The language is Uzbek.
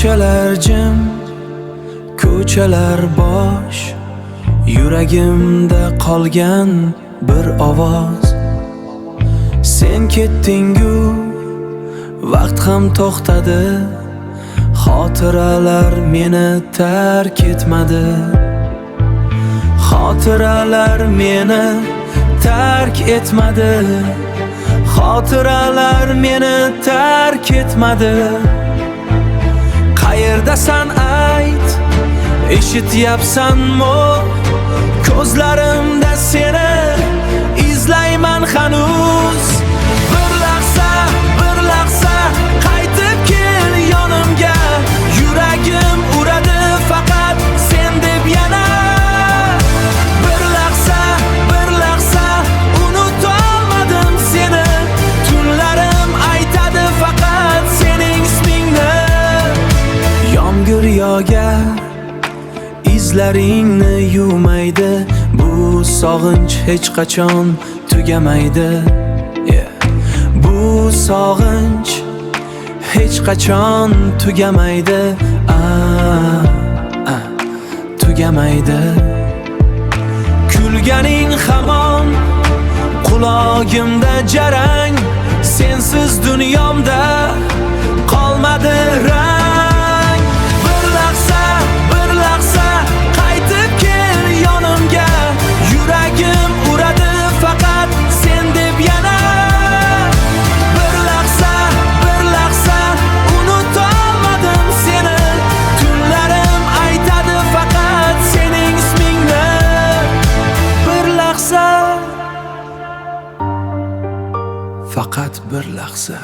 Ko'chalar jim, ko'chalar bosh, yuragimda qolgan bir ovoz. Sen ketding-ku, vaqt ham to'xtadi, xotiralar meni tark etmadi. Xotiralar meni tark etmadi. Xotiralar meni tark etmadi. Qayerdasan ayt, eshityapsanmi? Ko'zlarimda seni izlayman hanuz. Bir lahza qaytib kel yonimga. Yuragim uradi faqat sen deb yana. Bir lahza unutolmadim seni. Tunlarim aytadi faqat sening ismingni. Yomg'ir yogar, izlaringni yuvmaydi. Bu sog'inch hech qachon tugamaydi. Bu sog'inch hech qachon tugamaydi. Tugamaydi. Kulganing hamon qulog'imda jarang. Sensiz dunyomda qolmadi rang. Bir lahza qaytib kel yonimga. Yuragim uradi faqat sen deb yana. Bir lahza unutolmadim seni. Tunlarim aytadi faqat sening ismingni. Bir lahza, faqat bir lahza.